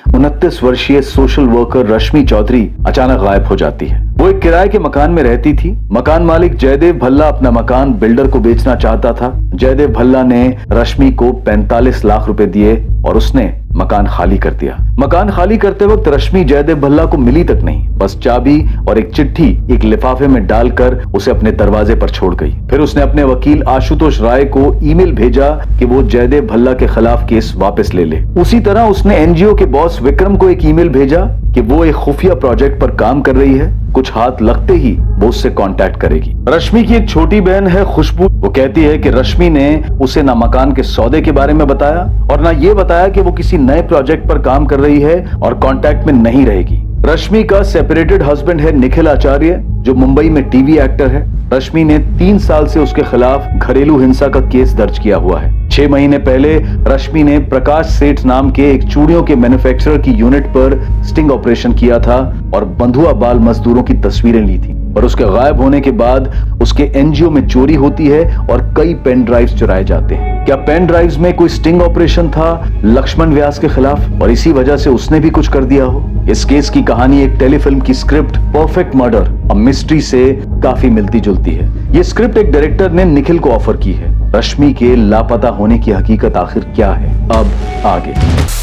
29 वर्षीय social worker रश्मि चौधरी अचानक गायब हो जाती है। वो एक किराए के मकान में रहती थी। मकान मालिक जयदेव भल्ला अपना मकान बिल्डर को बेचना चाहता था। जयदेव भल्ला ने रश्मि को 45 लाख रुपए दिए और उसने मकान खाली कर दिया। मकान खाली करते वक्त रश्मि जयदेव भल्ला को मिली तक नहीं, बस चाबी और एक चिट्ठी एक लिफाफे में डालकर उसे अपने दरवाजे पर छोड़ गई। फिर उसने अपने वकील आशुतोष राय को ईमेल भेजा कि वो जयदेव भल्ला के खिलाफ केस वापस ले ले। उसी तरह उसने एनजीओ के बॉस विक्रम को एक ईमेल भेजा कि वो एक खुफिया प्रोजेक्ट पर काम कर रही है, कुछ हाथ लगते ही वो उससे कांटेक्ट करेगी। रश्मि की एक छोटी बहन है खुशबू। वो कहती है कि रश्मि ने उसे ना मकान के सौदे के बारे में बताया और ना ये बताया कि वो किसी नए प्रोजेक्ट पर काम कर रही है और कांटेक्ट में नहीं रहेगी। रश्मि का सेपरेटेड हस्बैंड है निखिल आचार्य, जो मुंबई में टीवी एक्टर है। रश्मि ने 3 साल से उसके खिलाफ घरेलू हिंसा का केस दर्ज किया हुआ है। 6 महीने पहले रश्मि ने प्रकाश सेठ नाम के एक चूड़ियों के मैन्युफैक्चरर की यूनिट पर स्टिंग ऑपरेशन किया था और बंधुआ बाल मजदूरों की तस्वीरें ली थी। और उसके गायब होने के बाद उसके एनजीओ में चोरी होती है और कई पेन ड्राइव्स चुराए जाते हैं। क्या पेन ड्राइव्स में कोई स्टिंग ऑपरेशन था लक्ष्मण व्यास के खिलाफ और इसी वजह से उसने भी कुछ कर दिया हो? इस केस की कहानी एक टेलीफिल्म की script perfect murder a mystery से काफी मिलती जुलती है। ये स्क्रिप्ट एक डायरेक्टर ने निखिल को ऑफर की है। रश्मि के लापता होने की हकीकत आखिर क्या है, अब आगे।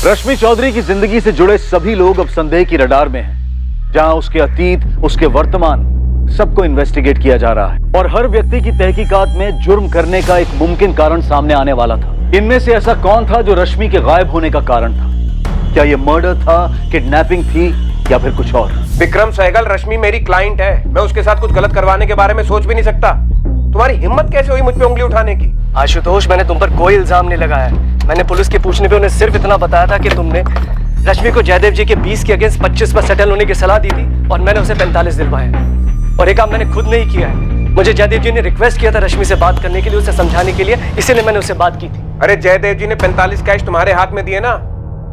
रश्मि चौधरी की जिंदगी से जुड़े सभी लोग अब संदेह की रडार में हैं, जहां उसके अतीत, उसके वर्तमान सबको इन्वेस्टिगेट किया जा रहा है और हर व्यक्ति की तहकीकात में जुर्म करने का एक मुमकिन कारण सामने आने वाला था। इनमें से ऐसा कौन था जो रश्मि के गायब होने का कारण था? क्या यह मर्डर था, किडनैपिंग थी या फिर कुछ और? विक्रम सहगल, रश्मि मेरी क्लाइंट है। मैं उसके साथ कुछ गलत करवाने के बारे में सोच भी नहीं सकता। तुम्हारी हिम्मत कैसे हुई मुझ पे उंगली उठाने की? आशुतोष, मैंने तुम पर कोई इल्जाम नहीं लगाया। मैंने पुलिस के पूछने पे उन्हें सिर्फ इतना बताया था कि तुमने रश्मि को जयदेव जी के 20 के अगेंस्ट 25 पर सेटल होने की सलाह दी थी और मैंने उसे 45 दिलवाए। और एक काम मैंने खुद नहीं किया है। मुझे जयदेव जी ने रिक्वेस्ट किया था रश्मि से बात करने के लिए, उसे समझाने के लिए, इसीलिए मैंने उससे बात की थी। अरे जयदेव जी ने 45 कैश तुम्हारे हाथ में दिए ना,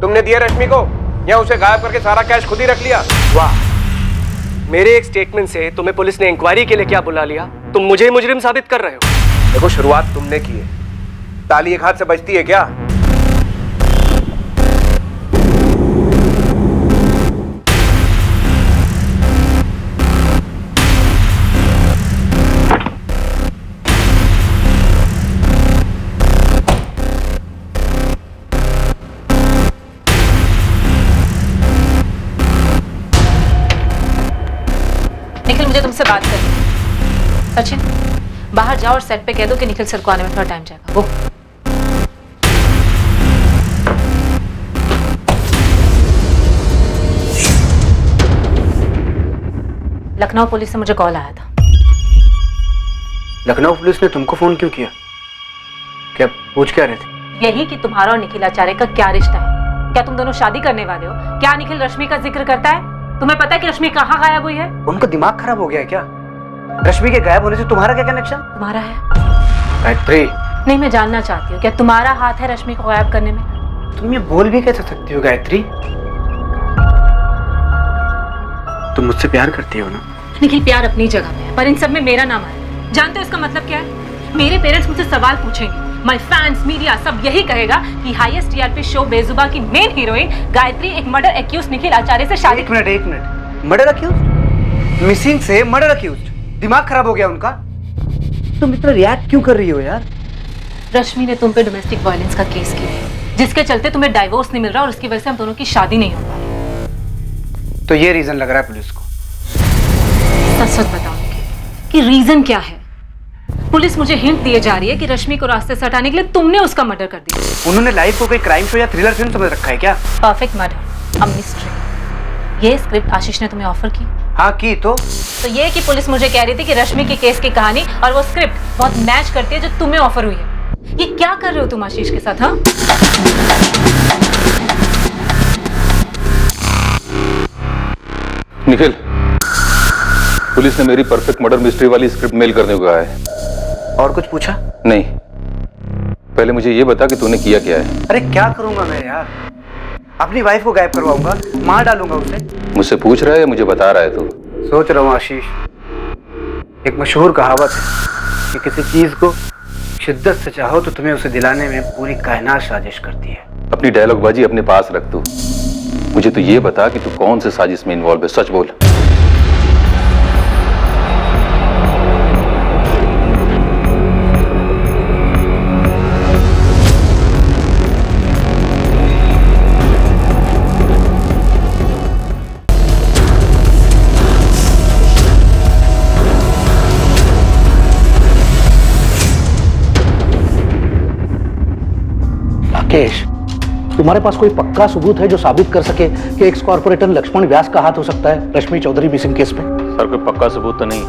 तुमने दिया रश्मि को या उसे गायब करके सारा कैश खुद ही रख लिया? वाह, मेरे एक स्टेटमेंट से तुम्हें पुलिस ने इंक्वायरी के लिए क्या बुला लिया? तुम मुझे मुजरिम साबित कर रहे हो। देखो, शुरुआत तुमने की है, ताली एक हाथ से बजती है क्या? निखिल, मुझे तुमसे बात करनी है। सचिन, बाहर जाओ और सेट पे कह दो कि निखिल सर को आने में थोड़ा टाइम जाएगा। वो लखनऊ पुलिस से मुझे कॉल आया था। लखनऊ पुलिस ने तुमको फोन क्यों किया? क्या पूछ क्या रहे थे? यही कि तुम्हारा और निखिल आचार्य का क्या रिश्ता है। क्या तुम दोनों शादी करने वाले हो? क्या निखिल रश्मि का जिक्र करता है? तुम्हें पता है कि रश्मि कहाँ गायब हुई है? उनका दिमाग खराब हो गया है क्या? रश्मि के गायब होने से तुम्हारा क्या कनेक्शन? तुम्हारा है। गायत्री, नहीं, मैं जानना चाहती हूँ, क्या तुम्हारा हाथ है रश्मि को गायब करने में? तुम ये बोल भी कैसे सकती हो गायत्री? तुम मुझसे प्यार करती हो ना? निखिल, प्यार अपनी जगह पे है, पर इन सब में मेरा नाम है। जानते हो इसका मतलब क्या है? मेरे पेरेंट्स मुझसे सवाल पूछेंगे, माय फैंस, मीडिया सब यही कहेगा कि हाईएस्ट टीआरपी शो बेजुबा की मेन हीरोइन गायत्री एक मर्डर एक्यूज निखिल आचार्य से शादी। एक मिनट, मर्डर एक्यूज? मिसिंग से मर्डर एक्यूज? दिमाग खराब हो गया उनका? तुम इतना रिएक्ट क्यों कर रही हो यार? रश्मि ने तुम पे डोमेस्टिक वायलेंस का केस किया है, जिसके चलते तुम्हें डाइवोर्स नहीं मिल रहा और उसकी वजह से हम दोनों की शादी नहीं हो पा रही। तो ये रीजन लग रहा है पुलिस को? सच सच बताओ कि रीजन क्या है? पुलिस मुझे हिंट दिए जा रही है कि रश्मि को रास्ते से हटाने के लिए तुमने उसका मर्डर कर दिया। उन्होंने लाइफ को कोई क्राइम शो या थ्रिलर फिल्म समझ रखा है क्या? Perfect murder a mystery. ये स्क्रिप्ट आशीष ने तुम्हें ऑफर की? हाँ की। तो ये कि पुलिस मुझे कह रही थी कि रश्मि के केस की कहानी और वो स्क्रिप्ट बहुत मैच करती है जो तुम्हें ऑफर हुई है। ये क्या कर रहे हो तुम आशीष के साथ? हाँ, निखिल, पुलिस ने मेरी परफेक्ट मर्डर मिस्ट्री वाली स्क्रिप्ट मेल करने को कहा है। और कुछ पूछा? नहीं, पहले मुझे ये बता कि तूने किया क्या है। अरे क्या करूंगा मैं यार? अपनी वाइफ को गायब करवाऊंगा, मार डालूंगा उसे। मुझसे पूछ रहा है या मुझे बता रहा है तू? सोच रहा हूँ आशीष। एक मशहूर कहावत है कि किसी चीज को शिद्दत से चाहो तो तुम्हें उसे दिलाने में पूरी कायनात साजिश करती है। अपनी डायलॉग बाजी अपने पास रख तू। मुझे तो ये बता कि तू कौन से साजिश में इन्वॉल्व है, सच बोल। राकेश, तुम्हारे पास कोई पक्का सबूत है जो साबित कर सके कि एक्स कॉर्पोरेटर लक्ष्मण व्यास का हाथ हो सकता है रश्मि चौधरी मिसिंग केस में? सर कोई पक्का सबूत तो नहीं,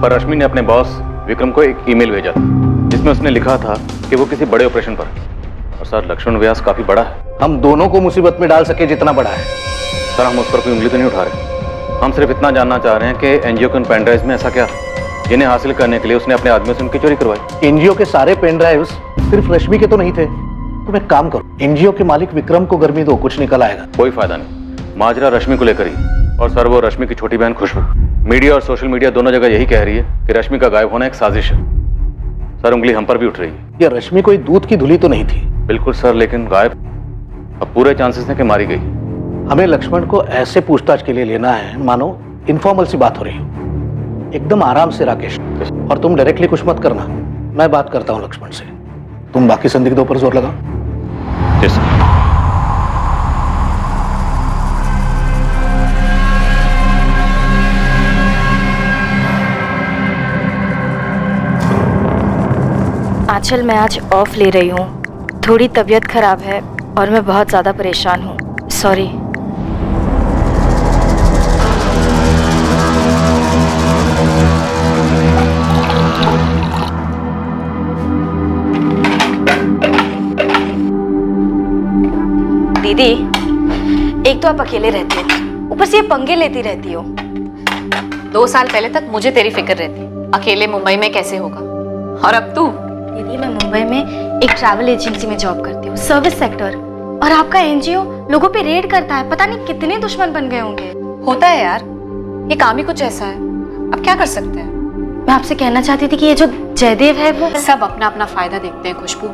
पर रश्मि ने अपने बॉस विक्रम को एक ईमेल भेजा था जिसमें उसने लिखा था कि वो किसी बड़े ऑपरेशन पर है। और सर लक्ष्मण व्यास काफी बड़ा है। हम दोनों को मुसीबत में डाल सके जितना बड़ा है। सर हम उस पर कोई उंगली तो नहीं उठा रहे, हम सिर्फ इतना जानना चाह रहे हैं कि एनजीओ के उन पेन ड्राइव में ऐसा क्या जिन्हें हासिल करने के लिए उसने अपने आदमियों से उनकी चोरी करवाई। एनजीओ के सारे पेन ड्राइव्स सिर्फ रश्मि के तो नहीं थे। तुम एक काम करो, एनजीओ के मालिक विक्रम को गर्मी दो, कुछ निकल आएगा। कोई फायदा नहीं, माजरा रश्मि को लेकर ही। और सर वो रश्मि की छोटी बहन खुशबू, मीडिया और सोशल मीडिया दोनों जगह यही कह रही है कि रश्मि का गायब होना एक साजिश है। सर उंगली हम पर भी उठ रही है। ये रश्मि कोई दूध की धुली तो नहीं थी? बिल्कुल सर, लेकिन गायब अब पूरे चांसेस हैं कि मारी गई। हमें लक्ष्मण को ऐसे पूछताछ के लिए लेना है मानो इनफॉर्मल सी बात हो रही हो। एकदम आराम से राकेश, और तुम डायरेक्टली कुछ मत करना, मैं बात करता हूँ लक्ष्मण से। तुम बाकी संदिग्धों पर जोर लगाओ। Yes. आंचल, मैं आज ऑफ ले रही हूँ। थोड़ी तबीयत खराब है और मैं बहुत ज़्यादा परेशान हूँ। सॉरी। दीदी, एक तो आप अकेले रहते हो, ऊपर से ये पंगे लेती रहती हो। 2 साल पहले तक मुझे तेरी फिक्र रहती, अकेले मुंबई में कैसे होगा, और अब तू। दीदी, मैं मुंबई में एक ट्रैवल एजेंसी में जॉब करती हूँ, सर्विस सेक्टर, और आपका एनजीओ लोगों पे रेड करता है। पता नहीं कितने दुश्मन बन गए होंगे। होता है यार, ये काम ही कुछ ऐसा है, अब क्या कर सकते हैं। मैं आपसे कहना चाहती थी कि ये जो जयदेव है वो सब अपना अपना फायदा देखते हैं खुशबू।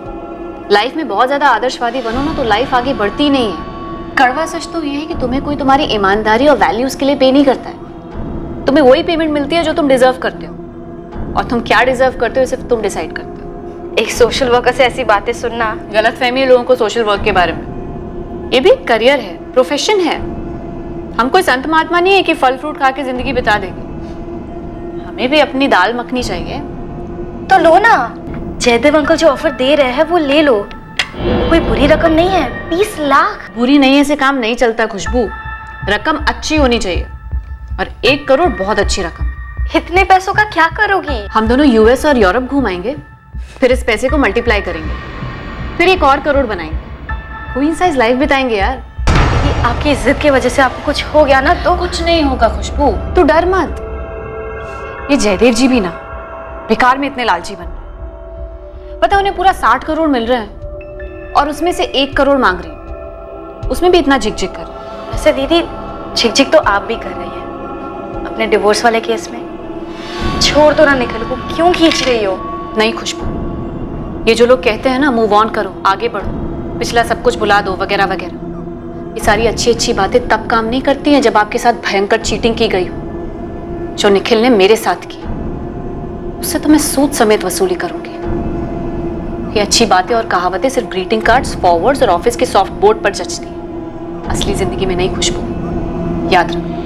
लाइफ में बहुत ज्यादा आदर्शवादी बनो ना तो लाइफ आगे बढ़ती नहीं है। कड़वा सच तो ये है कि तुम्हें कोई तुम्हारी ईमानदारी और वैल्यूज के लिए पे नहीं करता है। तुम्हें वही पेमेंट मिलती है जो तुम डिजर्व करते हो, और तुम क्या डिजर्व करते हो सिर्फ तुम डिसाइड करते हो। एक सोशल वर्कर से ऐसी बातें सुनना। गलतफहमी है लोगों को सोशल वर्क के बारे में। ये भी करियर है, प्रोफेशन है। हम कोई संत महात्मा नहीं है कि फल फ्रूट खा के जिंदगी बिता देंगे। हमें भी अपनी दाल मखनी चाहिए। तो लो ना, जयदेव अंकल जो ऑफर दे रहे हैं वो ले लो। कोई बुरी रकम नहीं है, 20 लाख। बुरी नहीं ऐसे काम नहीं चलता खुशबू, रकम अच्छी होनी चाहिए, और 1 करोड़ बहुत अच्छी रकम। इतने पैसों का क्या करोगी? हम दोनों यूएस और यूरोप घुमाएंगे, फिर इस पैसे को मल्टीप्लाई करेंगे, फिर 1 और करोड़ बनाएंगे, कोइंसाइड लाइफ बिताएंगे यार। ये आपकी इज्जत की वजह से आपको कुछ हो गया ना तो? कुछ नहीं होगा खुशबू, तू डर मत। ये जयदेव जी भी ना बेकार में इतने लालची बन रहे। पता है उन्हें पूरा 60 करोड़ मिल रहा है और उसमें से 1 करोड़ मांग रही, उसमें भी इतना झिक-झिक कर। वैसे दीदी, झिक-झिक तो आप भी कर रही हैं अपने डिवोर्स वाले केस में। छोड़ दो ना निखिल को, क्यों खींच रही हो? नहीं खुशबू, ये जो लोग कहते हैं ना मूव ऑन करो, आगे बढ़ो, पिछला सब कुछ भुला दो वगैरह वगैरह, ये सारी अच्छी अच्छी बातें तब काम नहीं करती हैं जब आपके साथ भयंकर चीटिंग की गई हो, जो निखिल ने मेरे साथ की। उससे तो मैं सूद समेत वसूली करूंगी। ये अच्छी बातें और कहावतें सिर्फ ग्रीटिंग कार्ड्स, फॉरवर्ड्स और ऑफिस के सॉफ्ट बोर्ड पर जचती हैं, असली जिंदगी में नहीं खुशबू, याद रखो।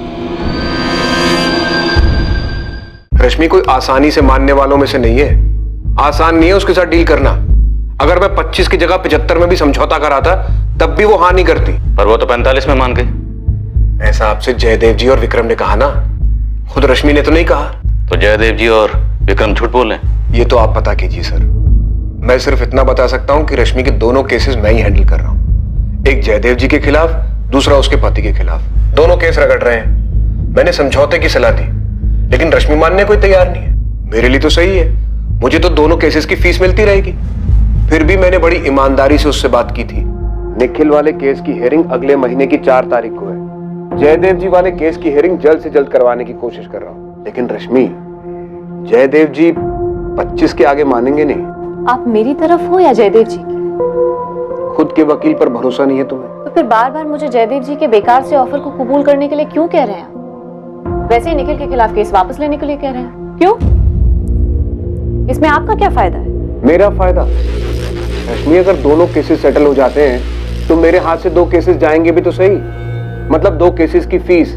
रश्मि कोई आसानी से मानने वालों में से नहीं है। आसान नहीं है उसके साथ डील करना। अगर मैं 25 की जगह 75 में भी समझौता कराता तब भी वो हाँ नहीं करती। पर वो तो 45 में मान गई। ऐसा आपसे जयदेव जी और विक्रम ने कहा ना, खुद रश्मि ने तो नहीं कहा। तो जयदेव जी और विक्रम झूठ बोल रहे हैं? ये तो आप पता कीजिए सर। मैं सिर्फ इतना बता सकता हूं कि रश्मि के दोनों केसेस मैं ही हैंडल कर रहा हूं। एक जयदेव जी के खिलाफ, दूसरा उसके पति के खिलाफ। दोनों केस रगड़ रहे हैं। मैंने समझौते की सलाह दी लेकिन रश्मि मानने कोई तैयार नहीं है। मेरे लिए तो सही है, मुझे तो दोनों केसेस की फीस मिलती रहेगी। फिर भी मैंने बड़ी ईमानदारी से उससे बात की थी। निखिल वाले केस की हियरिंग अगले महीने की 4 तारीख को है। जयदेव जी वाले केस की हियरिंग जल्द से जल्द करवाने की कोशिश कर रहा हूं। लेकिन रश्मि, जयदेव जी 25 के आगे मानेंगे नहीं। आप मेरी तरफ हो या जयदेव जी? खुद के वकील पर भरोसा नहीं है तुम्हें? तो फिर बार बार मुझे जयदेव जी के बेकार से ऑफर को कबूल करने के लिए क्यों कह रहे हैं? वैसे ही निखिल के खिलाफ केस वापस लेने के लिए कह रहे हैं, क्यों? इसमें आपका क्या फायदा है? मेरा फायदा? रश्मि, अगर दोनों केसेस सेटल हो जाते हैं तो मेरे हाथ से 2 केसेस जाएंगे भी तो सही। मतलब 2 केसेस की फीस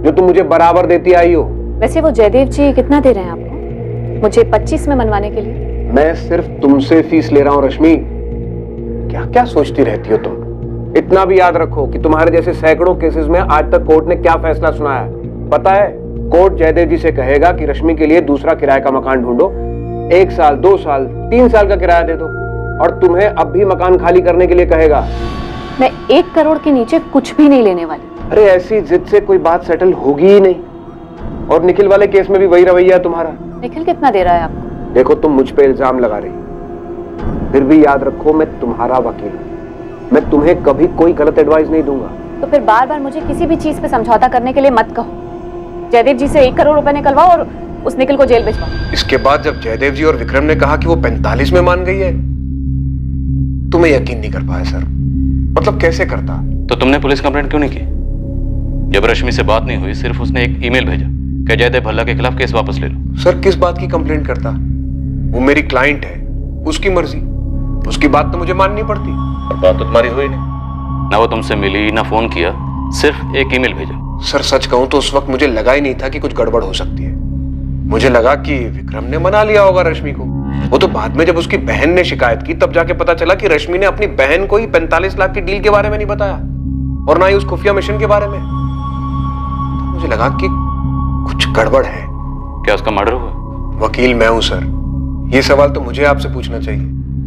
जो तुम मुझे बराबर देती आई हो। वैसे वो जयदेव जी कितना दे रहे हैं आपको मुझे 25 में मनवाने के लिए? मैं सिर्फ तुमसे फीस ले रहा हूं रश्मि। क्या क्या सोचती रहती हो तुम? इतना भी याद रखो कि तुम्हारे जैसे सैकड़ों केसेस में आज तक कोर्ट ने क्या फैसला सुनाया है पता है? कोर्ट जयदेव जी से कहेगा कि रश्मि के लिए दूसरा किराए का मकान ढूंढो, 1 साल 2 साल 3 साल का किराया दे दो, और तुम्हें अब भी मकान खाली करने के लिए कहेगा। मैं 1 करोड़ के नीचे कुछ भी नहीं लेने वाली। अरे ऐसी जिद से कोई बात सेटल होगी ही नहीं। और निखिल वाले केस में भी वही रवैया है तुम्हारा। निखिल कितना दे रहा है आपको? देखो, तुम मुझ पे इल्जाम लगा रही, फिर भी याद रखो मैं तुम्हारा वकील हूं। मैं तुम्हें कभी कोई गलत एडवाइस नहीं दूंगा। तो फिर बार बार मुझे किसी भी चीज पे समझौता करने के लिए मत कहो। जयदेव जी से 1 करोड़ रुपए निकलवाओ और उस निखिल को जेल भिजवाओ। इसके बाद जब जयदेव जी और विक्रम ने कहा कि वो 45 में मान गई है, तुम्हें यकीन नहीं कर पाया सर। मतलब कैसे करता? तो तुमने पुलिस कंप्लेंट क्यों नहीं की? जब रश्मि से बात नहीं हुई, सिर्फ उसने एक ईमेल भेजा कि जयदेव भल्ला के खिलाफ केस वापस ले लो। सर, किस बात की कंप्लेंट करता? वो मेरी क्लाइंट है, उसकी मर्जी, उसकी बात तो मुझे माननी पड़ती। और बात तो तुम्हारी हुई नहीं, ना वो तुमसे मिली ना फोन किया, सिर्फ एक ईमेल भेजा। सर सच कहूं तो उस वक्त मुझे लगा ही नहीं था कि कुछ गड़बड़ हो सकती है। मुझे लगा कि विक्रम ने मना लिया होगा रश्मि को। वो तो बाद में जब उसकी बहन ने शिकायत की तब जाके पता चला कि रश्मि ने अपनी बहन को ही 45 लाख की डील के बारे में नहीं बताया, और ना ही उस खुफिया मिशन के बारे में। तो मुझे लगा कि कुछ गड़बड़ है। क्या उसका मर्डर हुआ? वकील मैं हूं सर, ये सवाल तो मुझे आपसे पूछना चाहिए।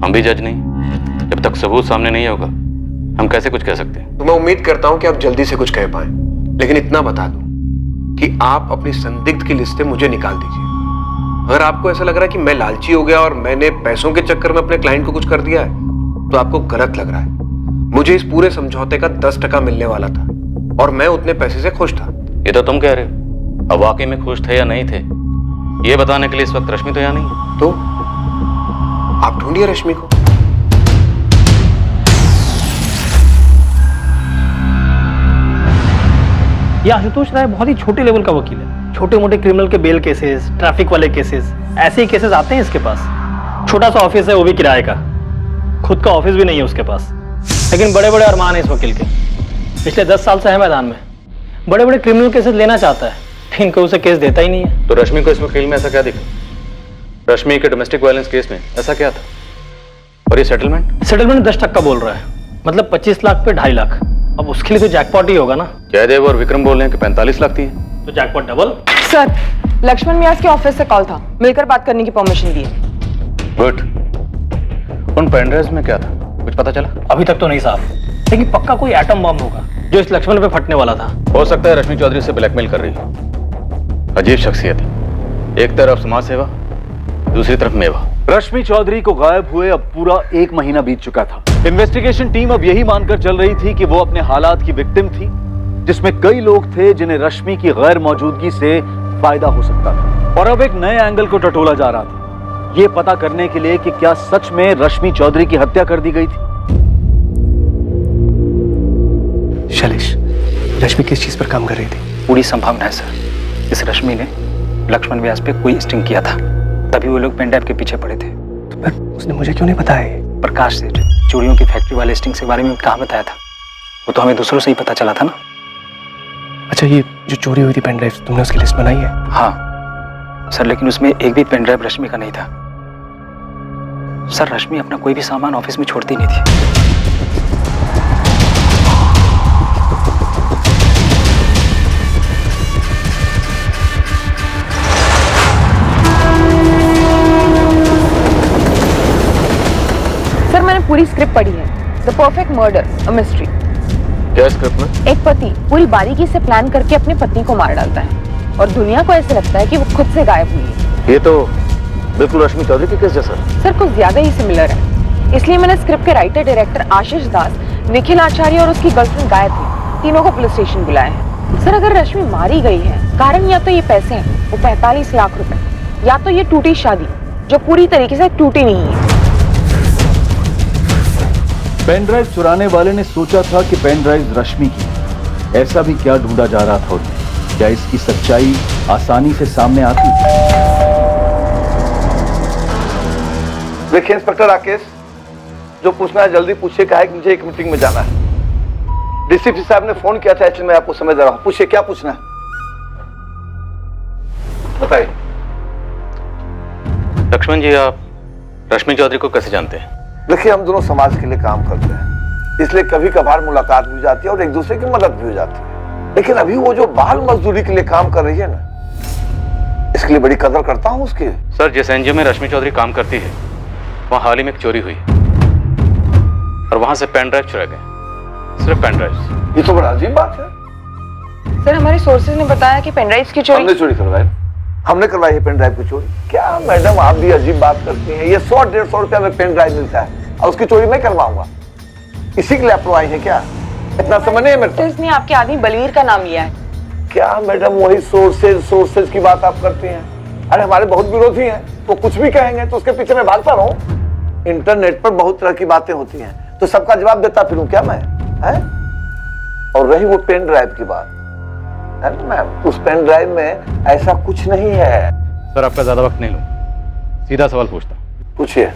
हम भी जज नहीं, जब तक सबूत सामने नहीं होगा हम कैसे कुछ कह सकते हैं। तो मैं उम्मीद करता हूं कि आप जल्दी से कुछ कह पाए, लेकिन इतना बता दूं कि आप अपनी संदिग्ध की लिस्ट से मुझे निकाल दीजिए। अगर आपको ऐसा लग रहा है कि मैं लालची हो गया और मैंने पैसों के चक्कर में अपने क्लाइंट को कुछ कर दिया है, तो आपको गलत लग रहा है। मुझे इस पूरे समझौते का 10% मिलने वाला था और मैं उतने पैसे से खुश था। ये तो तुम कह रहे हो, अब वाकई में खुश थे या नहीं थे ये बताने के लिए इस वक्त रश्मि तो यहाँ नहीं है। तो आप ढूंढिए रश्मि को। ये आशुतोष राय बहुत ही छोटे लेवल का वकील है। छोटे मोटे क्रिमिनल के बेल केसेस, ट्रैफिक वाले केसेस, ऐसे ही केसेस आते हैं इसके पास। छोटा सा ऑफिस है, वो भी किराए का, खुद का ऑफिस भी नहीं है उसके पास, लेकिन बड़े बड़े अरमान है इस वकील के। पिछले 10 साल से है मैदान में, बड़े बड़े क्रिमिनल केसेस लेना चाहता है, लेकिन कोई उसे केस देता ही नहीं है। तो रश्मि को इस वकील में ऐसा क्या दिखा? रश्मि के डोमेस्टिक वायलेंस केस में ऐसा क्या था? और ये सेटलमेंट 10% बोल रहा है, मतलब 25 लाख पे 2.5 लाख। अब उसके लिए तो जैकपॉट ही होगा ना। जयदेव और विक्रम बोल रहे हैं कि 45 लाख थी, तो जैकपॉट डबल। सर, लक्ष्मण व्यास के ऑफिस से कॉल था, मिलकर बात करने की परमिशन दी। गुड। उन पेनड्राइव्स में क्या था, कुछ पता चला? अभी तक तो नहीं साहब, लेकिन पक्का कोई एटम बम होगा जो इस लक्ष्मण पे फटने वाला था। हो सकता है रश्मि चौधरी से ब्लैकमेल कर रही है। अजीब शख्सियत है, एक तरफ समाज सेवा, दूसरी तरफ मेवा। रश्मि चौधरी को गायब हुए अब पूरा 1 महीना बीत चुका था। इन्वेस्टिगेशन टीम अब यही मानकर चल रही थी कि वो अपने हालात की विक्टिम थी, जिसमें कई लोग थे जिन्हें रश्मि की गैर मौजूदगी से फायदा हो सकता था। और अब एक नए एंगल को टटोला जा रहा था, ये पता करने के लिए कि क्या सच में रश्मि चौधरी की हत्या कर दी गई थी। शैलेश, रश्मि किस चीज पर काम कर रही थी? पूरी संभावना है सर, इस रश्मि ने लक्ष्मण व्यास पे कोई स्टिंग किया था, तभी वो लोग पेनड्राइव के पीछे पड़े थे। तो पर उसने मुझे क्यों नहीं बताया? प्रकाश सेठ चोरियों की फैक्ट्री वाले स्टिंग के बारे में कहाँ बताया था? वो तो हमें दूसरों से ही पता चला था ना। अच्छा, ये जो चोरी हुई थी पेनड्राइव, तुमने उसकी लिस्ट बनाई है? हाँ सर, लेकिन उसमें एक भी पेनड्राइव रश्मि का नहीं था। सर, रश्मि अपना कोई भी सामान ऑफिस में छोड़ती नहीं थी। सर, मैंने पूरी स्क्रिप्ट पढ़ी है, the perfect murder, a mystery. क्या स्क्रिप्ट में? एक पति पूरी बारीकी से प्लान करके अपने पत्नी को मार डालता है और दुनिया को ऐसे लगता है कि वो खुद से गायब हुई है। ये तो बिल्कुल रश्मि चौधरी के केस जैसा। सर, कुछ ज्यादा ही सिमिलर है, इसलिए मैंने स्क्रिप्ट के राइटर डायरेक्टर आशीष दास, निखिल आचार्य और उसकी गर्लफ्रेंड गायत्री, तीनों को पुलिस स्टेशन बुलाया है। सर, अगर रश्मि मारी गई है, कारण या तो ये पैसे हैं, वो 45 लाख रुपए, या तो ये टूटी शादी जो पूरी तरीके से टूटी नहीं है। पेन ड्राइव चुराने वाले ने सोचा था कि पेन ड्राइव रश्मि की है। ऐसा भी क्या ढूंढा जा रहा था उन्हें? क्या इसकी सच्चाई आसानी से सामने आती? देखिए इंस्पेक्टर राकेश, जो पूछना है जल्दी पूछिए। कहा है कि मुझे एक मीटिंग में जाना है। डीसीपी साहब ने फोन किया था, इसलिए मैं आपको समय दे रहा हूं। पूछिए क्या पूछना है, बताइए। लक्ष्मण जी, आप रश्मि चौधरी को कैसे जानते हैं? देखिए, हम दोनों समाज के लिए काम करते हैं, इसलिए कभी कभार मुलाकात भी हो जाती है और एक दूसरे की मदद भी हो जाती है। लेकिन अभी वो जो बाल मजदूरी के लिए काम कर रही है ना, इसके लिए बड़ी कदर करता हूँ उसकी। सर, जिस एनजीओ में रश्मि चौधरी काम करती है वहाँ हाल ही में एक चोरी हुई और वहाँ से पेन ड्राइव चुरा गए। सिर्फ पेन ड्राइव। ये तो बड़ा अजीब बात है। सर, हमारे सोर्सेज ने बताया कि पेन ड्राइव्स की चोरी हमने चोरी करवाई। हमने करवाई है पेन ड्राइव की चोरी। क्या मैडम, आप भी अजीब बात करती हैं। ये 100-150 रुपया में पेन ड्राइव मिलता है और उसकी चोरी मैं करवाऊंगा? इसी के लिए आप आई है क्या? इतना समय नहीं है मेरे पास। इसने आपके आदमी बलवीर का नाम लिया है। क्या मैडम, वही सोर्सेज की बात आप करती हैं? अरे हमारे बहुत विरोधी हैं, तो कुछ भी कहेंगे तो उसके पीछे मैं भागता रहूं? इंटरनेट पर बहुत तरह की बातें होती हैं, तो सबका जवाब देता फिरूं क्या मैं? है? और रही वो पेन ड्राइव की बात, है ना मैम, उस पेन ड्राइव में ऐसा कुछ नहीं है। सर, आपका ज्यादा वक्त नहीं लूं, सीधा सवाल पूछता हूं। पूछिए।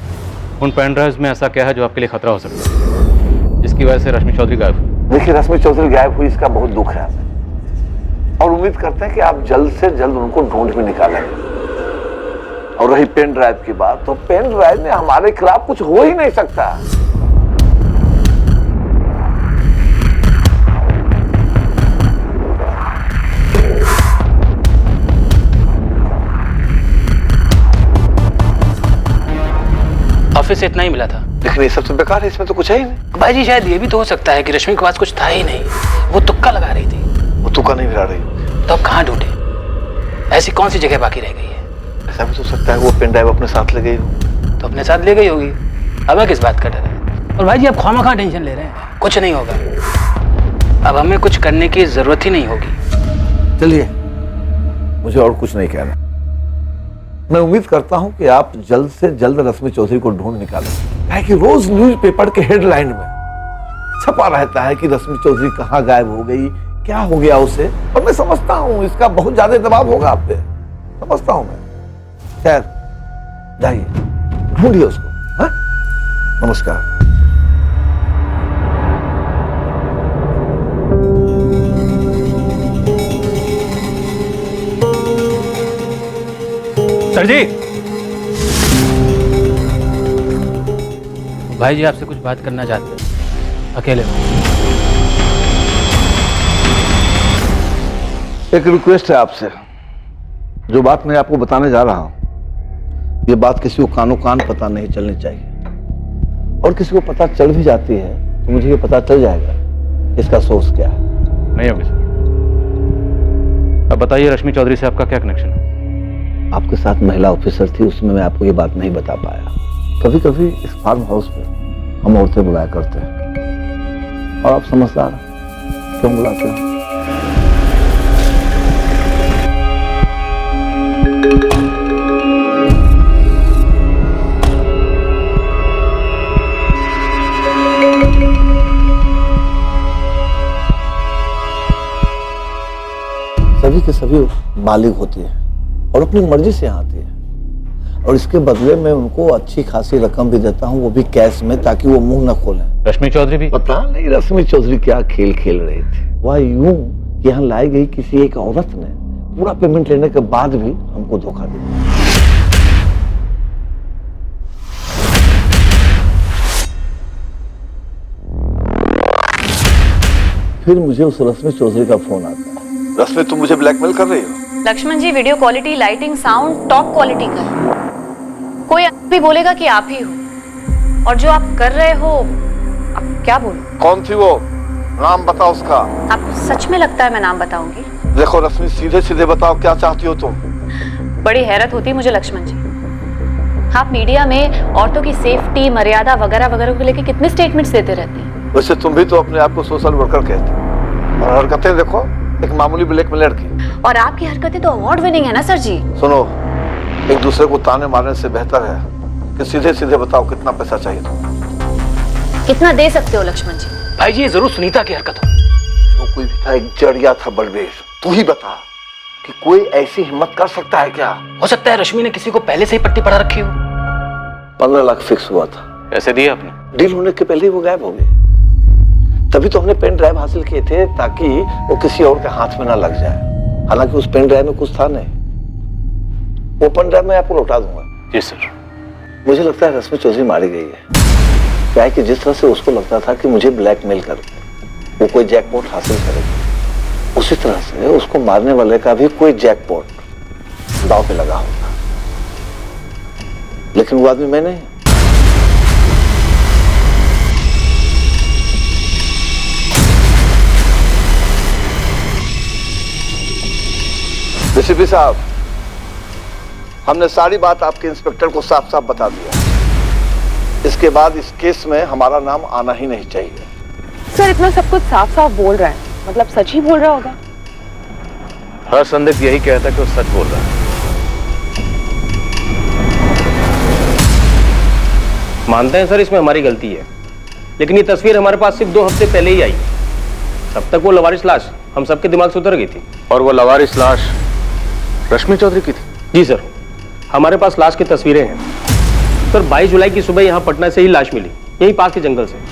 उन पेन ड्राइव्स में ऐसा क्या है जो आपके लिए खतरा हो सकता है, जिसकी वजह से रश्मि चौधरी गायब हुई? देखिए, रश्मि चौधरी गायब हुई, इसका बहुत दुख है हमें, और उम्मीद करते हैं कि आप जल्द से जल्द उनको ढूंढ भी निकालेंगे। और रही पेन ड्राइव की बात, तो पेन ड्राइव में हमारे खिलाफ कुछ हो ही नहीं सकता। ऑफिस से इतना ही मिला था। लेकिन ये सबसे बेकार है, इसमें तो कुछ है ही नहीं। भाई जी, शायद ये भी तो हो सकता है कि रश्मि के पास कुछ था ही नहीं, वो तुक्का लगा रही थी। वो तुक्का नहीं गिरा रही। तो अब कहाँ ढूंढे? ऐसी कौन सी जगह बाकी रह गई है? ऐसा भी तो सकता है वो पेन ड्राइव अपने साथ ले गई हो। तो अपने साथ ले गई होगी, अब किस बात का डर है? और भाई जी, आप खामखा टेंशन ले रहे हैं, कुछ नहीं होगा। अब हमें कुछ करने की जरूरत ही नहीं होगी। चलिए, मुझे और कुछ नहीं कहना। मैं उम्मीद करता हूं कि आप जल्द से जल्द रश्मि चौधरी को ढूंढ निकालें, कि रोज न्यूज़पेपर के हेडलाइन में छपा रहता है कि रश्मि चौधरी कहाँ गायब हो गई, क्या हो गया उसे। और मैं समझता हूं इसका बहुत ज्यादा दबाव होगा आप पे, समझता हूं मैं। खैर, जाइए ढूंढिए उसको। हाँ, नमस्कार। सर जी। भाई जी, आपसे कुछ बात करना चाहते हैं, अकेले में। एक रिक्वेस्ट है आपसे। जो बात मैं आपको बताने जा रहा हूं, ये बात किसी को कानो कान पता नहीं चलनी चाहिए, और किसी को पता चल भी जाती है तो मुझे ये पता चल जाएगा इसका सोर्स क्या है। नहीं होगी सर। अब बताइए, रश्मि चौधरी से आपका क्या कनेक्शन है? आपके साथ महिला ऑफिसर थी, उसमें मैं आपको ये बात नहीं बता पाया। कभी कभी इस फार्म हाउस में हम औरतें बुलाया करते हैं, और आप समझदार हैं, क्यों बुलाते हैं? सभी के सभी बालिग होती है और अपनी मर्जी से यहाँ आती है, और इसके बदले में उनको अच्छी खासी रकम भी देता हूँ, वो भी कैश में, ताकि वो मुंह न खोलें। रश्मि चौधरी भी? पता नहीं रश्मि चौधरी क्या खेल खेल रही थी। वह यूं यहाँ लाई गई किसी एक औरत ने पूरा पेमेंट लेने के बाद भी हमको धोखा दिया। फिर मुझे उस रश्मि चौधरी का फोन आता है। रश्मि, तुम मुझे ब्लैकमेल कर रही हो? Laxman ji, video quality, lighting, sound top quality का है। कोई भी बोलेगा कि आप ही हो, और जो आप कर रहे हो, आप क्या बोलो? कौन थी वो? नाम बताओ उसका। आपको सच में लगता है मैं नाम बताऊंगी? देखो रश्मि, सीधे सीधे बताओ क्या चाहती हो तुम? बड़ी हैरत होती है मुझे लक्ष्मण जी, आप मीडिया में औरतों की सेफ्टी, मर्यादा वगैरह वगैरह को लेकर कितने स्टेटमेंट्स देते रहते हैं। वैसे तुम भी तो अपने आप को सोशल वर्कर कहते हो, और हरकतें देखो एक मामूली ब्लैकमेलर की। और आपकी हरकतें तो अवार्ड विनिंग है ना सर जी। सुनो, एक दूसरे को ताने मारने से बेहतर है कि सीधे सीधे बताओ कितना पैसा चाहिए तुम। कितना दे सकते हो लक्ष्मण जी? भाई जी ये जरूर सुनीता की हरकत हो। जो कोई भी था एक जड़िया था बलबीर। तू ही बता कि कोई ऐसी हिम्मत कर सकता है क्या? हो सकता है रश्मि ने किसी को पहले से ही पट्टी पड़ा रखी हो। 15 लाख फिक्स हुआ था। पैसे दिए आपने? डील होने के पहले ही वो गायब हो गए। तभी तो हमने पेन ड्राइव हासिल किए थे ताकि वो किसी और के हाथ में ना लग जाए। हालांकि उस पेन ड्राइव में कुछ था नहीं। वो पेन ड्राइव मैं आपको लौटा दूंगा। जी सर। मुझे लगता है रश्मि चौधरी मारी गई है। क्या है कि जिस तरह से उसको लगता था कि मुझे ब्लैकमेल कर वो कोई जैकपॉट हासिल करेगी, उसी तरह से उसको मारने वाले का भी कोई जैकपॉट दांव पे लगा होगा। लेकिन वो आदमी मैं नहीं। डीसीपी साहब, हमने सारी बात आपके इंस्पेक्टर को साफ साफ बता दिया। इसके बाद इस केस में हमारा नाम आना ही नहीं चाहिए। सर इतना सब कुछ साफ साफ बोल रहा है, मतलब सच ही बोल रहा होगा? हर संदिग्ध यही कहता है कि वो सच बोल रहा है। मानते हैं सर इसमें हमारी गलती है, लेकिन ये तस्वीर हमारे पास सिर्फ 2 हफ्ते पहले ही आई। तब तक वो लवारिस लाश हम सबके दिमाग से उतर गई थी। और वो लवारिस लाश रश्मि चौधरी की थी? जी सर, हमारे पास लाश की तस्वीरें हैं सर। 22 जुलाई की सुबह यहाँ पटना से ही लाश मिली, यहीं पास के जंगल से।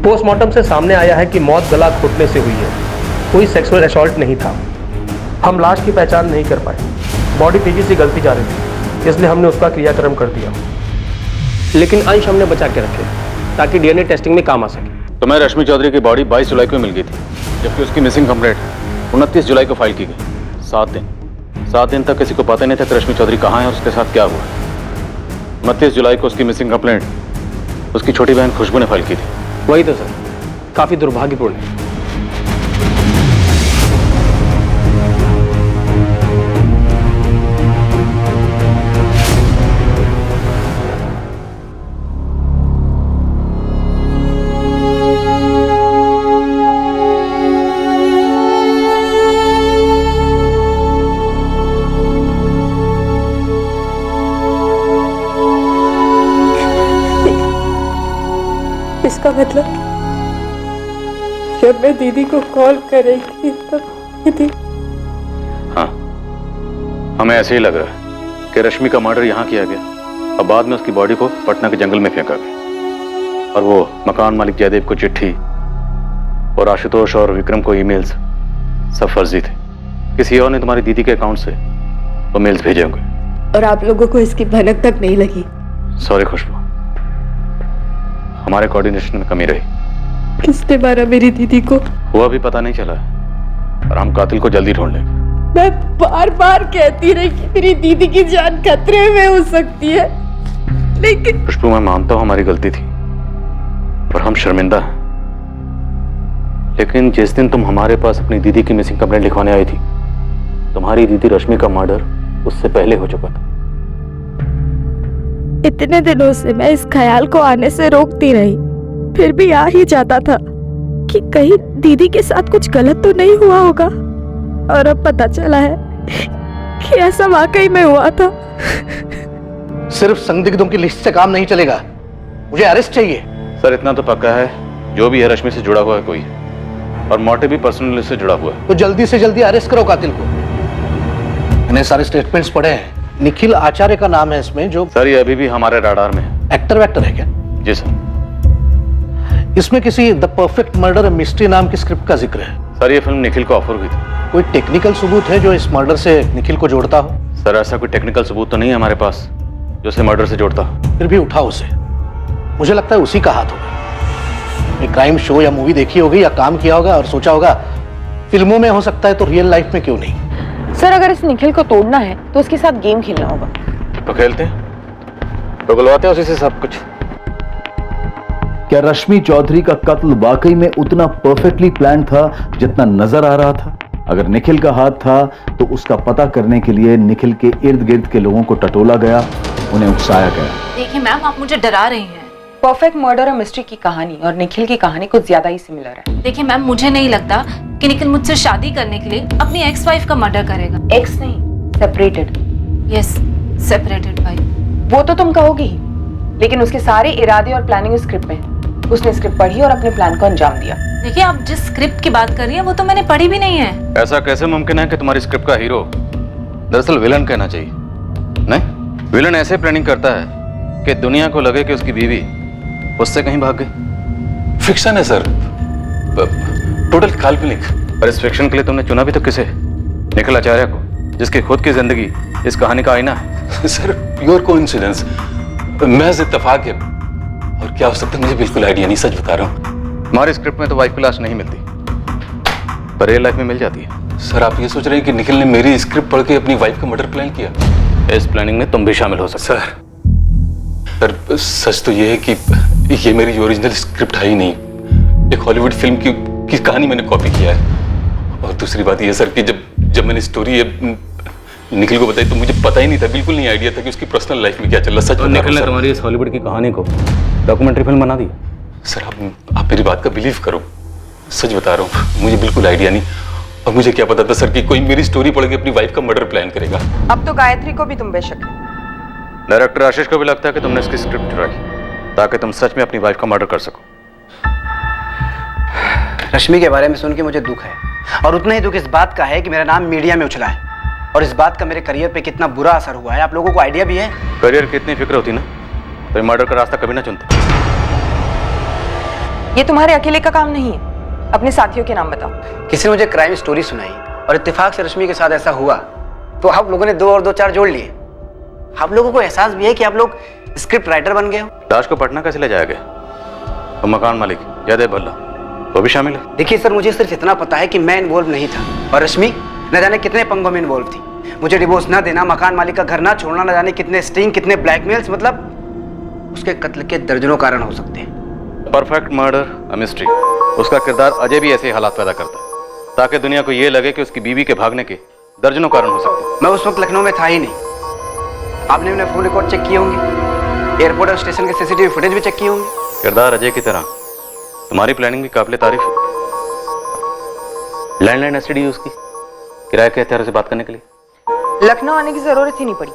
पोस्टमार्टम से सामने आया है कि मौत गला घोटने से हुई है, कोई सेक्सुअल असॉल्ट नहीं था। हम लाश की पहचान नहीं कर पाए, बॉडी तेजी से गलती जा रही थी, इसलिए हमने उसका क्रियाक्रम कर दिया। लेकिन अंश हमने बचा के रखे ताकि डीएनए टेस्टिंग में काम आ सके। तो मैं रश्मि चौधरी की बॉडी 22 जुलाई को मिल गई थी, जबकि उसकी मिसिंग कंप्लेंट 29 जुलाई को फाइल की गई। 7 दिन तक किसी को पता नहीं था कि रश्मि चौधरी कहाँ है और उसके साथ क्या हुआ। 29 जुलाई को उसकी मिसिंग कंप्लेंट उसकी छोटी बहन खुशबू ने फाइल की थी। वही तो सर, काफी दुर्भाग्यपूर्ण है। इसका मतलब जब मैं दीदी को कॉल करेगी तब दीदी। हाँ, हमें ऐसे ही लग रहा है कि रश्मि का मर्डर यहाँ किया गया और बाद में उसकी बॉडी को पटना के जंगल में फेंका गया। और वो मकान मालिक जयदेव को चिट्ठी और आशुतोष और विक्रम को ईमेल्स सब फर्जी थे। किसी और ने तुम्हारी दीदी के अकाउंट से वो मेल्स भेजे होंगे और आप लोगों को इसकी भनक तक नहीं लगी। सॉरी खुशबू, हमारे कोऑर्डिनेशन में कमी रही। किसने मारा मेरी दीदी को? हुआ भी पता नहीं चला और हम कातिल को जल्दी ढूंढ लेंगे। मैं बार बार कहती रही कि मेरी दीदी की जान खतरे में हो सकती है, लेकिन खुशबू मैं मानता हूं हमारी गलती थी और हम शर्मिंदा हैं, लेकिन जिस दिन तुम हमारे पास अपनी दीदी की मिसिंग कंप्लेंट लिखवाने आई थी, तुम्हारी दीदी रश्मि का मर्डर उससे पहले हो चुका था। इतने दिनों से मैं इस ख्याल को आने से रोकती रही, फिर भी आ ही जाता था कि कहीं दीदी के साथ कुछ गलत तो नहीं हुआ होगा। और अब पता चला है कि ऐसा वाकई में हुआ था। सिर्फ संदिग्धों की लिस्ट से काम नहीं चलेगा, मुझे अरेस्ट चाहिए। सर इतना तो पक्का है, जो भी है रश्मि से जुड़ा हुआ है कोई, और मोटिव भी पर्सनल से जुड़ा हुआ है। तो जल्दी से जल्दी अरेस्ट करो कातिल को। मैंने सारे स्टेटमेंट्स पढ़े हैं, निखिल आचार्य का नाम है इसमें। जो सर ये अभी भी हमारे राडार में है। एक्टर वेक्टर है क्या? जी सर। इसमें किसी द परफेक्ट मर्डर मिस्ट्री नाम की स्क्रिप्ट का जिक्र है। सर ये फिल्म निखिल को ऑफर हुई थी। कोई टेक्निकल सबूत है जो इस मर्डर से निखिल को जोड़ता हो? सर ऐसा कोई टेक्निकल सबूत तो नहीं है हमारे पास जो उसे मर्डर से जोड़ता हो। फिर भी उठाओ उसे, मुझे लगता है उसी का हाथ होगा। एक क्राइम शो या मूवी देखी होगी या काम किया होगा और सोचा होगा फिल्मों में हो सकता है तो रियल लाइफ में क्यों नहीं। सर अगर इस निखिल को तोड़ना है तो उसके साथ गेम खेलना होगा। तो खेलते हैं, तो गलवाते हैं उसी से सब कुछ। क्या रश्मि चौधरी का कत्ल वाकई में उतना परफेक्टली प्लान था जितना नजर आ रहा था? अगर निखिल का हाथ था तो उसका पता करने के लिए निखिल के इर्द गिर्द के लोगों को टटोला गया, उन्हें उकसाया गया। देखिए मैम, आप मुझे डरा रही हैं। परफेक्ट मर्डर और मिस्ट्री की कहानी और निखिल की कहानी कुछ ज्यादा ही सिमिलर है। देखिए मैम, मुझे नहीं लगता कि निखिल मुझसे शादी करने के लिए अपनी एक्स वाइफ का मर्डर करेगा। एक्स नहीं, सेपरेटेड। Yes, separated wife. वो तो तुम कहोगी ही, लेकिन उसके सारे इरादे और प्लानिंग स्क्रिप्ट में। उसने स्क्रिप्ट पढ़ी और अपने प्लान को अंजाम दिया। देखिए, आप जिस स्क्रिप्ट की बात कर रही हैं वो तो मैंने पढ़ी भी नहीं है। ऐसा कैसे मुमकिन है कि तुम्हारी स्क्रिप्ट का हीरो दरअसल विलन कहना चाहिए? नहीं, विलन ऐसे प्लानिंग करता है कि दुनिया को लगे कि उसकी बीवी उससे कहीं भाग गई। फिक्शन है सर, टोटल काल्पनिक। और इस फिक्शन के लिए तुमने चुना भी तो किसे? निखिल आचार्य को, जिसकी खुद की जिंदगी इस कहानी का आईना है। सर प्योर कोइंसिडेंस, महज इत्तेफाक है। और क्या हो सकता है मुझे बिल्कुल आइडिया नहीं, सच बता रहा हूँ। हमारी स्क्रिप्ट में तो वाइफ की लाश नहीं मिलती, पर रियल लाइफ में मिल जाती है। सर आप ये सोच रहे हैं कि निखिल ने मेरी स्क्रिप्ट पढ़ के अपनी वाइफ का मर्डर प्लान किया? इस प्लानिंग में तुम भी शामिल हो सकते। सर सच तो ये है कि ये मेरी ओरिजिनल स्क्रिप्ट है ही नहीं। एक हॉलीवुड फिल्म की कहानी मैंने कॉपी किया है। और दूसरी बात ये सर कि जब मैंने स्टोरी निखिल को बताई तो मुझे पता ही नहीं था, बिल्कुल नहीं आइडिया था कि उसकी पर्सनल लाइफ में क्या चल रहा है। सच निखिल ने तुम्हारी इस हॉलीवुड की कहानी को डॉक्यूमेंट्री फिल्म बना दी। सर आप मेरी बात का बिलीव करो, सच बता रहा हूँ, मुझे बिल्कुल आइडिया नहीं। और मुझे क्या पता था सर कि कोई मेरी स्टोरी पढ़ के अपनी वाइफ का मर्डर प्लान करेगा। अब तो गायत्री को भी तुम बेशक है। डायरेक्टर आशीष को भी लगता है कि तुमने इसकी स्क्रिप्ट चुराई ताकि तुम सच में अपनी वाइफ का मर्डर कर सको। रश्मि के बारे में सुन के मुझे दुख है, और उतना ही दुख इस बात का है कि मेरा नाम मीडिया में उछला है, और इस बात का मेरे करियर पे कितना बुरा असर हुआ है आप लोगों को आइडिया भी है? करियर की इतनी फिक्र होती ना तो मर्डर का रास्ता कभी ना चुनते। ये तुम्हारे अकेले का काम नहीं है, अपने साथियों के नाम बताओ। किसी ने मुझे क्राइम स्टोरी सुनाई और इत्तेफाक से रश्मि के साथ ऐसा हुआ, तो आप लोगों ने 2 और 2 4 जोड़ लिए। आप लोगों को एहसास भी है कि आप लोग स्क्रिप्ट राइटर बन गए हो। लाश को पटना कैसे ले जाया गया? तो मकान मालिक जयदेव भल्ला वो भी शामिल है? देखिए सर, मुझे सिर्फ इतना पता है कि मैं इन्वॉल्व नहीं था, और रश्मि न जाने कितने पंगों में इन्वॉल्व थी। मुझे डिवोर्स ना देना, मकान मालिक का घर ना छोड़ना, न जाने कितने स्टिंग, कितने ब्लैकमेल्स, मतलब उसके कत्ल के दर्जनों कारण हो सकते हैं। परफेक्ट मर्डर अ मिस्ट्री, उसका किरदार अजय भी ऐसे हालात पैदा करता है ताकि दुनिया को यह लगे कि उसकी बीवी के भागने के दर्जनों कारण हो सकते हैं। मैं उस वक्त लखनऊ में था ही नहीं। आपने अपने फोन रिकॉर्ड चेक किए होंगे, एयरपोर्ट और स्टेशन के सीसीटीवी फुटेज भी चेक किए होंगे। किरदार अजय की तरह तुम्हारी प्लानिंग भी काबिले तारीफ है। लैंडलाइन एसटीडी उसकी किराए के हथियारों से बात करने के लिए। लखनऊ आने की जरूरत ही नहीं पड़ी,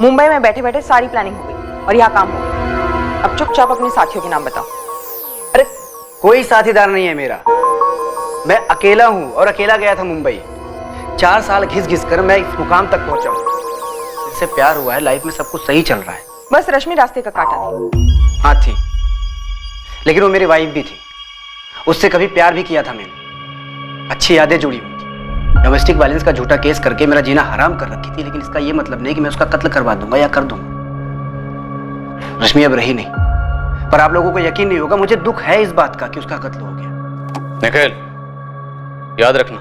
मुंबई में बैठे बैठे सारी प्लानिंग हो गई और यहाँ काम हो गया। अब चुपचाप अपने साथियों के नाम बताओ। अरे कोई साथीदार नहीं है मेरा, मैं अकेला हूँ और अकेला गया था मुंबई। 4 साल घिस घिस कर मैं इस मुकाम तक पहुंचा हूँ। इससे प्यार हुआ है, लाइफ में सब कुछ सही चल रहा है। बस रश्मि रास्ते का कांटा थी। हाँ थी, लेकिन वो मेरी वाइफ भी थी। उससे कभी प्यार भी किया था मैंने, अच्छी यादें जुड़ी हुई थी। डोमेस्टिक वायलेंस का झूठा केस करके मेरा जीना हराम कर रखी थी, लेकिन इसका ये मतलब नहीं कि मैं उसका कत्ल करवा दूंगा या कर दूंगा। रश्मि अब रही नहीं, पर आप लोगों को यकीन नहीं होगा, मुझे दुख है इस बात का कि उसका कत्ल हो गया। निखिल, याद रखना,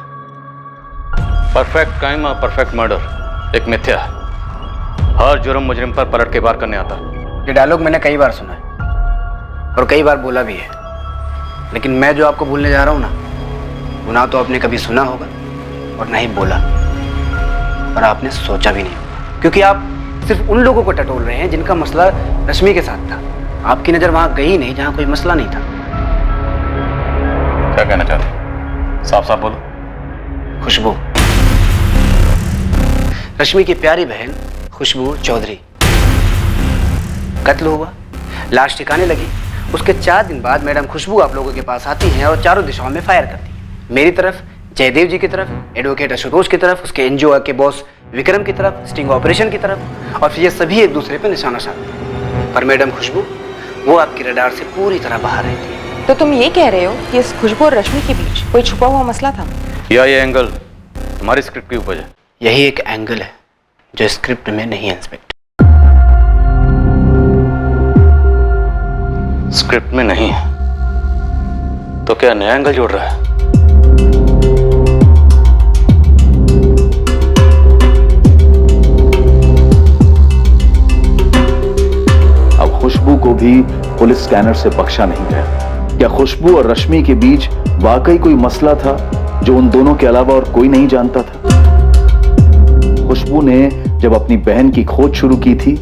परफेक्ट क्राइम और परफेक्ट मर्डर एक मिथ्या है। हर जुर्म मुजरिम पर पलट के वार करने आता है। ये डायलॉग मैंने कई बार सुना है और कई बार बोला भी है, लेकिन मैं जो आपको बोलने जा रहा हूं ना, वो ना तो आपने कभी सुना होगा और ना ही बोला, और आपने सोचा भी नहीं, क्योंकि आप सिर्फ उन लोगों को टटोल रहे हैं जिनका मसला रश्मि के साथ था। आपकी नजर वहां गई नहीं जहां कोई मसला नहीं था। क्या कहना चाहते? साफ साफ बोलो। खुशबू, रश्मि की प्यारी बहन खुशबू चौधरी, कत्ल हुआ, लाश ठिकाने लगी। उसके 4 दिन बाद मैडम खुशबू आप लोगों के पास आती हैं और चारों दिशाओं में फायर करती हैं। मेरी तरफ, जयदेव जी की तरफ, एडवोकेट आशुतोष की तरफ, उसके एनजीओ के बॉस विक्रम की तरफ, स्टिंग ऑपरेशन की तरफ, और फिर ये सभी एक दूसरे पर निशाना साधते हैं। पर मैडम खुशबू वो आपकी रडार से पूरी तरह बाहर रहती है। तो तुम ये कह रहे हो कि इस खुशबू और रश्मि के बीच कोई छुपा हुआ मसला था? या ये एंगल तुम्हारी स्क्रिप्ट की उपज है? यही एक एंगल है जो स्क्रिप्ट में नहीं है इंस्पेक्टर। स्क्रिप्ट में नहीं है तो क्या नया एंगल जोड़ रहा है? अब खुशबू को भी पुलिस स्कैनर से बख्शा नहीं गया। क्या खुशबू और रश्मि के बीच वाकई कोई मसला था जो उन दोनों के अलावा और कोई नहीं जानता था। खुशबू ने जब अपनी बहन की खोज शुरू की थी,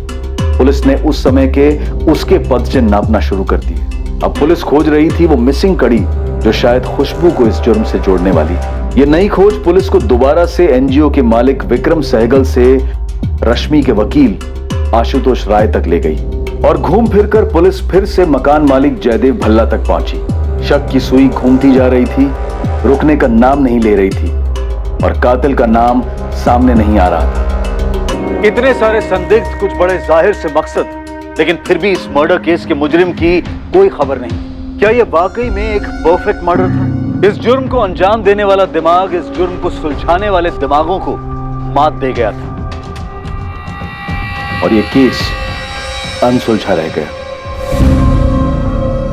पुलिस ने उस समय के उसके पदचिन्ह नापना शुरू कर दिए। अब पुलिस खोज रही थी वो मिसिंग कड़ी जो शायद खुशबू को इस जुर्म से जोड़ने वाली थी। ये नई खोज पुलिस को दोबारा से एनजीओ के मालिक विक्रम सहगल से रश्मि के वकील आशुतोष राय तक ले गई और घूम फिरकर पुलिस फिर से मकान मालिक जयदेव भल्ला तक पहुंची। शक की सुई घूमती जा रही थी, रुकने का नाम नहीं ले रही थी और कातिल का नाम सामने नहीं आ रहा था। इतने सारे संदिग्ध, कुछ बड़े जाहिर से मकसद, लेकिन फिर भी इस मर्डर केस के मुजरिम की कोई खबर नहीं। क्या यह वाकई में एक परफेक्ट मर्डर था? इस जुर्म को अंजाम देने वाला दिमाग इस जुर्म को सुलझाने वाले दिमागों को मात दे गया था और यह केस अनसुलझा रह गया।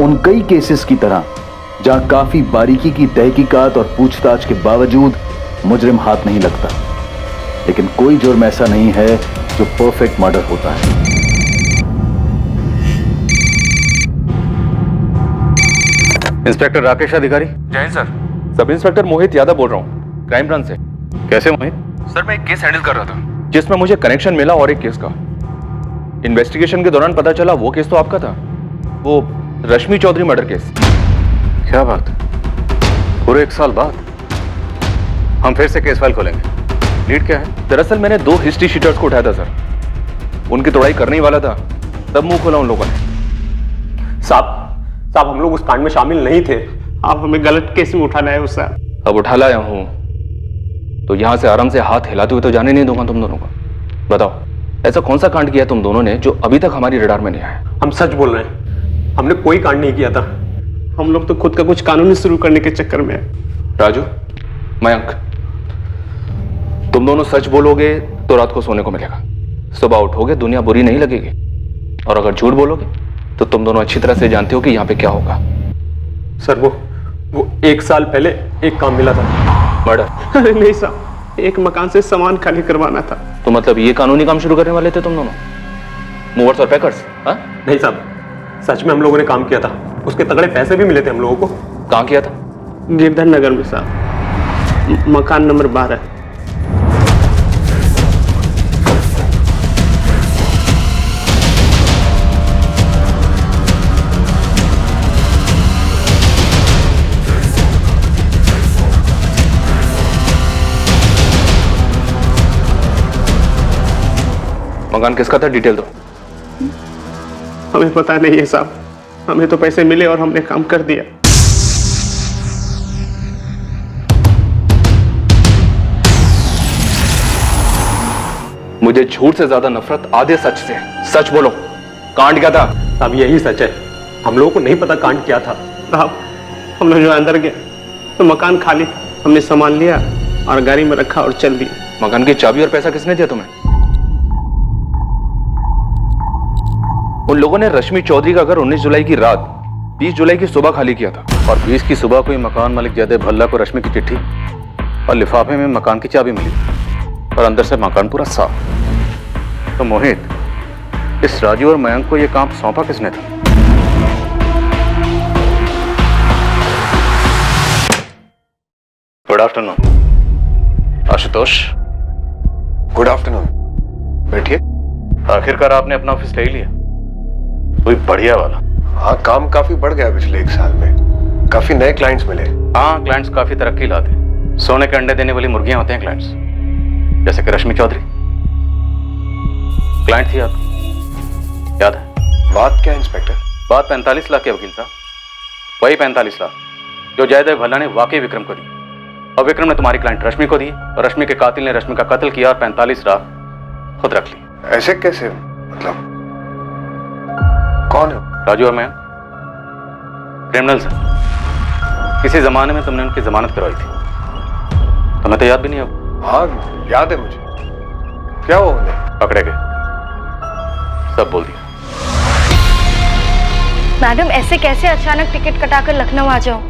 उन कई केसेस की तरह जहां काफी बारीकी की तहकीकात और पूछताछ के बावजूद मुजरिम हाथ नहीं लगता, लेकिन कोई जुर्म ऐसा नहीं है जो परफेक्ट मर्डर होता है। इंस्पेक्टर राकेश अधिकारी। जय सर। सब इंस्पेक्टर मोहित यादव बोल रहा हूँ, क्राइम ब्रांच से। कैसे मोहित? सर मैं एक केस हैंडल कर रहा था जिसमें मुझे कनेक्शन मिला और एक केस का। इन्वेस्टिगेशन के दौरान पता चला वो केस तो आपका था, वो रश्मि चौधरी मर्डर केस। क्या बात, पूरे 1 साल बाद हम फिर से केस फाइल खोलेंगे। लीड क्या है? दरअसल मैंने 2 हिस्ट्री शीटर्स को उठाया था सर, उनकी तोड़ाई करने ही वाला था, तब मुंह खोला उन लोगों ने। साहब हम लोग उस कांड में शामिल नहीं थे, आप हमें गलत केस में उठा लाए हो सर। अब उठा लाया हूं तो यहां से आराम से हाथ हिलाते हुए तो जाने नहीं दूंगा तुम दोनों को। बताओ ऐसा कौन सा कांड किया तुम दोनों ने जो अभी तक हमारी रडार में नहीं आया? हम सच बोल रहे हैं, हमने कोई कांड नहीं किया था। हम लोग तो खुद का कुछ कानूनी शुरू करने के चक्कर में। राजू, मयंक, तुम दोनों सच बोलोगे तो रात को सोने को मिलेगा, सुबह उठोगे दुनिया बुरी नहीं लगेगी, और अगर झूठ बोलोगे तो तुम दोनों अच्छी तरह से जानते हो कि यहाँ पे क्या होगा। सर वो 1 साल पहले एक काम मिला था। मर्डर? अरे नहीं साहब, एक मकान से सामान खाली करवाना था। तो मतलब ये कानूनी काम शुरू करने वाले थे तुम दोनों, मूवर्स और पैकर्स? नहीं साहब, सच में हम लोगों ने काम किया था, उसके तगड़े पैसे भी मिले थे हम लोगों को। कहाँ किया था? गिरधर नगर में साहब, मकान नंबर 12। मकान किसका था, डिटेल दो। हमें पता नहीं है साहब, हमें तो पैसे मिले और हमने काम कर दिया। मुझे झूठ से ज्यादा नफरत आधे सच से। सच बोलो, कांड क्या था? साहब यही सच है, हम लोगों को नहीं पता कांड क्या था। साहब हम लोग जो अंदर गए तो मकान खाली था, हमने सामान लिया और गाड़ी में रखा और चल दिया। मकान की चाबी और पैसा किसने दिया तुम्हें? उन लोगों ने रश्मि चौधरी का घर 19 जुलाई की रात 20 जुलाई की सुबह खाली किया था, और 20 की सुबह को ही मकान मालिक जयदेव भल्ला को रश्मि की चिट्ठी और लिफाफे में मकान की चाबी मिली और अंदर से मकान पूरा साफ। तो मोहित, इस राजू और मयंक को यह काम सौंपा किसने था? Good afternoon Ashutosh. Good afternoon, बैठिए। आखिरकार आपने अपना ऑफिस ले लिया, कोई बढ़िया वाला। हाँ, काम काफी बढ़ गया पिछले 1 साल में, काफी नए क्लाइंट्स मिले। हाँ, क्लाइंट्स काफी तरक्की लाते हैं, सोने के अंडे देने वाली मुर्गियां होते हैं क्लाइंट्स, जैसे कि रश्मि चौधरी क्लाइंट थी आपकी, याद है? बात क्या है इंस्पेक्टर? बात 45 लाख के वकील साहब, वही 45 लाख जो जयदेव भल्ला ने वाकई विक्रम को दी, और विक्रम ने तुम्हारी क्लाइंट रश्मि को दी, और रश्मि के कातिल ने रश्मि का कत्ल किया और 45 लाख खुद रख ली। ऐसे कैसे? मतलब कौन है? राजू और मैं, क्रिमिनल्स हैं। किसी जमाने में तुमने उनकी जमानत करवाई थी, तुम्हें तो याद भी नहीं होगा। हाँ याद है मुझे। क्या हुआ उन्हें? पकड़े गए, सब बोल दिया। मैडम ऐसे कैसे अचानक टिकट कटाकर लखनऊ आ जाओ?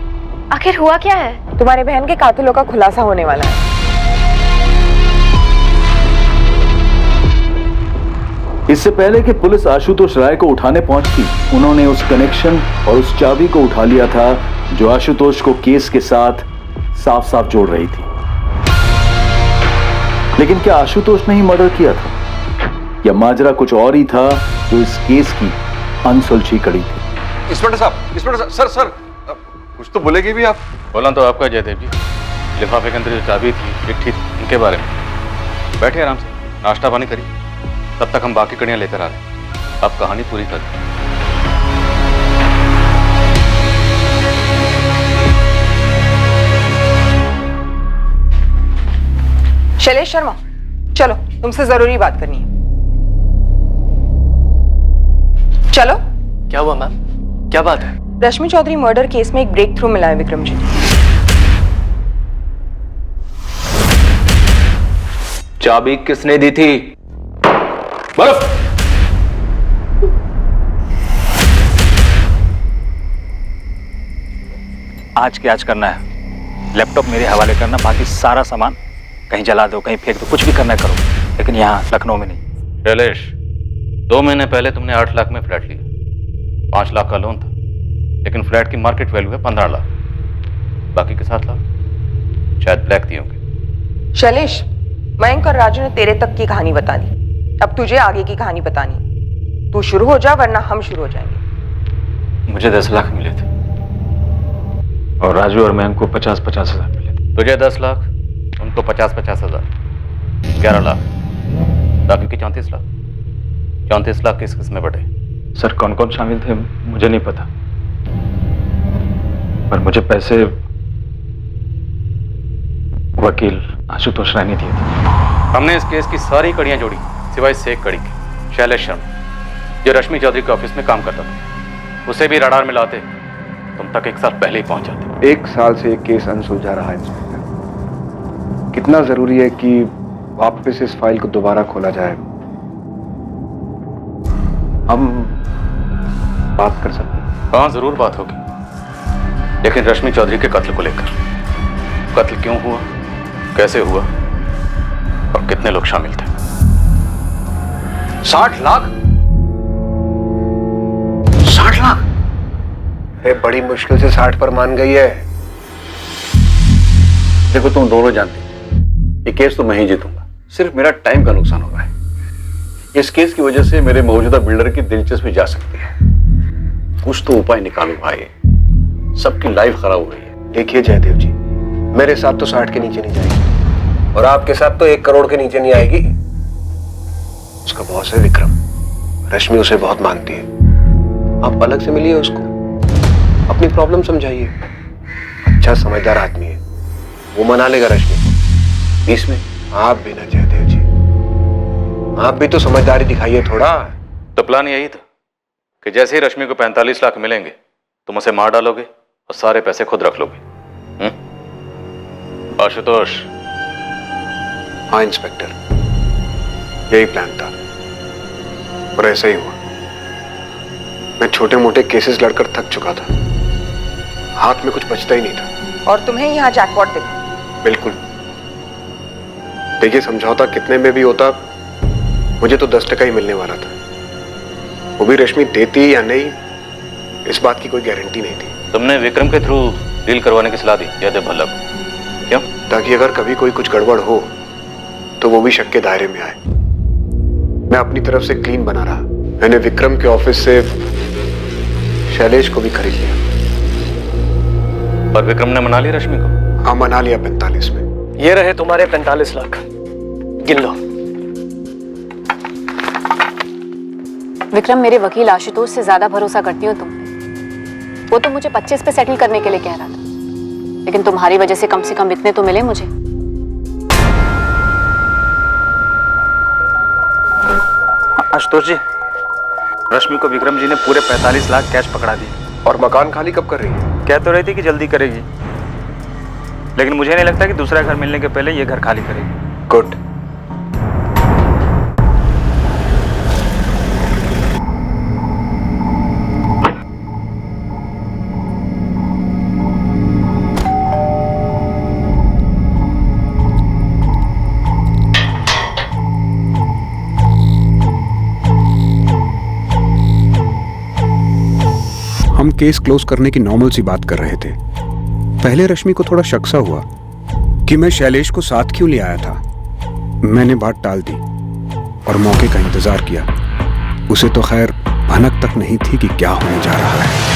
आखिर हुआ क्या है? तुम्हारी बहन के कातिलों का खुलासा होने वाला है। इससे पहले कि पुलिस आशुतोष राय को उठाने पहुंचती, उन्होंने उस कनेक्शन और उस चाबी को उठा लिया था जो आशुतोष को केस के साथ साफ साफ जोड़ रही थी। लेकिन क्या आशुतोष ने ही मर्डर किया था या माजरा कुछ और ही था जो इस केस की अनसुलझी कड़ी थी? इंस्पेक्टर साहब, सर कुछ तो बोलेगी भी आप। बोला तो आपका जयदेव जी, लिफाफे के अंदर जो चाबी थी, चिट्ठी थी, उनके बारे में। बैठे आराम से, नाश्ता पानी करिए, तब तक हम बाकी कड़ियां लेकर आ रहे हैं। आप कहानी पूरी कर दें। शैलेश शर्मा, चलो, तुमसे जरूरी बात करनी है। चलो। क्या हुआ मैम? क्या बात है? रश्मि चौधरी मर्डर केस में एक ब्रेक थ्रू मिला है विक्रम जी। चाबी किसने दी थी? बर्फ। आज के आज करना है। लैपटॉप मेरे हवाले करना, बाकी सारा सामान कहीं जला दो, कहीं फेंक दो, कुछ भी करना है करो, लेकिन यहाँ लखनऊ में नहीं। शैलेश, 2 महीने पहले तुमने 8 लाख में फ्लैट लिया। 5 लाख का लोन था, लेकिन फ्लैट की मार्केट वैल्यू है 15 लाख। बाकी के 7 लाख शायद ब्लैक दिए होंगे। शैलेश, मयंक और राजू ने तेरे तक की कहानी बता दी, अब तुझे आगे की कहानी बतानी। तू शुरू हो जा, वरना हम शुरू हो जाएंगे। मुझे 10 लाख मिले थे और राजू और मैं को 50-50 हजार मिले थे। तुझे 10 लाख, उनको 50-50 हजार, 11 लाख, बाकी के 34 लाख। 34 लाख किस किस में बटे? सर कौन कौन शामिल थे मुझे नहीं पता, पर मुझे पैसे वकील आशुतोष राय ने दिए थे। हमने इस केस की सारी कड़ियां जोड़ी, सिवाय से एक कड़ी के, शैलेश शर्मा, जो रश्मि चौधरी के ऑफिस में काम करता था। उसे भी रडार में लाते, तुम तक 1 साल पहले ही पहुंच जाते। 1 साल से एक केस अनसुलझा रहा है इंस्पेक्टर। कितना जरूरी है कि वापस इस फाइल को दोबारा खोला जाए। हम बात कर सकते हैं? हाँ, जरूर बात होगी, लेकिन रश्मि चौधरी के कत्ल को लेकर। कत्ल क्यों हुआ, कैसे हुआ और कितने लोग शामिल थे? 60 लाख? 60 लाख? बड़ी मुश्किल से 60 पर मान गई है। देखो, तुम दोनों जानते हो ये केस तो मैं ही जीतूंगा। सिर्फ मेरा टाइम का नुकसान हो रहा है। इस केस की वजह से मेरे मौजूदा बिल्डर की दिलचस्पी जा सकती है। कुछ तो उपाय निकालो भाई, सबकी लाइफ खराब हो रही है। देखिए जयदेव जी, मेरे साथ तो 60 के नीचे नहीं जाएगी, और आपके साथ तो 1 करोड़ के नीचे नहीं आएगी। उसका बॉस है विक्रम, रश्मि उसे बहुत मानती है। आप अलग से मिलिए उसको, अपनी प्रॉब्लम समझाइए। अच्छा समझदार आदमी है, वो मना लेगा रश्मि को। इसमें आप भी ना जयदेव जी, आप भी तो समझदारी दिखाइए थोड़ा। तो प्लान यही था कि जैसे ही रश्मि को 45 लाख मिलेंगे, तुम उसे मार डालोगे और सारे पैसे खुद रख लोगे। आशुतोष? हाँ इंस्पेक्टर, यही प्लान था और ऐसा ही हुआ। मैं छोटे मोटे केसेस लड़कर थक चुका था, हाथ में कुछ बचता ही नहीं था। और तुम्हें यहाँ जैकपॉट दिखा? बिल्कुल। देखिए, समझौता कितने में भी होता, मुझे तो 10% ही मिलने वाला था। वो भी रश्मि देती या नहीं, इस बात की कोई गारंटी नहीं थी। तुमने विक्रम के थ्रू डील करवाने की सलाह दी जयदेव भल्ला को, क्यों? ताकि अगर कभी कोई कुछ गड़बड़ हो तो वो भी शक के दायरे में आए। मैं अपनी तरफ से क्लीन बना रहा। मैंने विक्रम के ऑफिस से शैलेश को भी खरीद लिया। और विक्रम ने मना लिया रश्मि को? हाँ, मना लिया 45 में। ये रहे तुम्हारे 45 लाख, गिन लो। विक्रम, मेरे वकील आशुतोष से ज्यादा भरोसा करती हो तुम पे। वो तो मुझे 25 पे सेटल करने के लिए कह रहा था, लेकिन तुम्हारी वजह से कम इतने तो मिले मुझे। आशुतोष जी, रश्मि को विक्रम जी ने पूरे 45 लाख कैश पकड़ा दिए। और मकान खाली कब कर रही है? कह तो रही थी कि जल्दी करेगी, लेकिन मुझे नहीं लगता कि दूसरा घर मिलने के पहले ये घर खाली करेगी। गुड। हम केस क्लोज करने की नॉर्मल सी बात कर रहे थे पहले रश्मि को थोड़ा शक सा हुआ कि मैं शैलेश को साथ क्यों ले आया था। मैंने बात टाल दी और मौके का इंतजार किया। उसे तो खैर भनक तक नहीं थी कि क्या होने जा रहा है।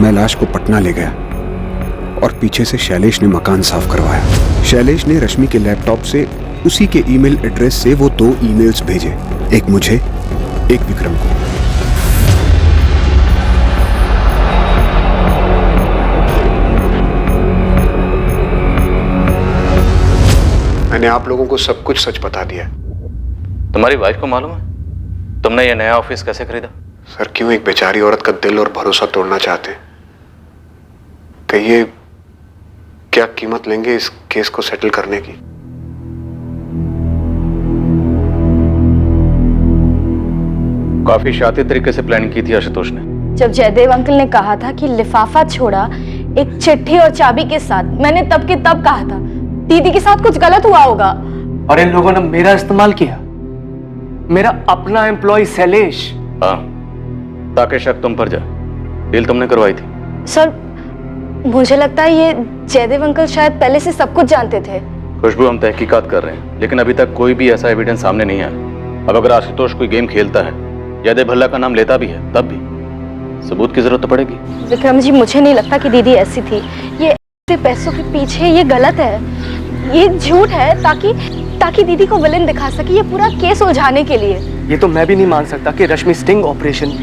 मैं लाश को पटना ले गया और पीछे से शैलेश ने मकान साफ करवाया। शैलेश ने रश्मि के लैपटॉप से उसी के ईमेल एड्रेस से वो 2 ईमेल्स भेजे, एक मुझे, एक विक्रम को। मैंने आप लोगों को सब कुछ सच बता दिया। तुम्हारी वाइफ को मालूम है तुमने ये नया ऑफिस कैसे खरीदा? सर, क्यों एक बेचारी औरत का दिल और भरोसा तोड़ना चाहते? कहिए, क्या कीमत लेंगे इस केस को सेटल करने की? काफी शातिर तरीके से प्लानिंग की थी आशुतोष ने। जब जयदेव अंकल ने कहा था कि लिफाफा छोड़ा एक चिट्ठी और चाबी के साथ, मैंने तब के तब कहा था दीदी के साथ कुछ गलत हुआ होगा। और इन लोगों ने मेरा इस्तेमाल किया, मेरा अपना एम्प्लॉय शैलेश। हाँ, ताकि शक तुम पर जाए। डील तुमने करवाई थी। सर, मुझे लगता है ये जयदेव अंकल शायद पहले से सब कुछ जानते थे। खुशबू, हम तहकीकात कर रहे हैं, लेकिन अभी तक कोई भी ऐसा एविडेंस सामने नहीं आया। अब अगर आशुतोष कोई गेम खेलता है, जयदेव भल्ला का नाम लेता भी है, तब भी सबूत की जरूरत तो पड़ेगी। विक्रम जी, मुझे नहीं लगता कि दीदी ऐसी थी। ये ऐसे पैसों के पीछे, ये गलत है, ये झूठ है, ताकि दीदी को विलेन दिखा सके, ये पूरा केस उलझाने के लिए। ये तो मैं भी नहीं मान सकता कि रश्मि स्टिंग ऑपरेशन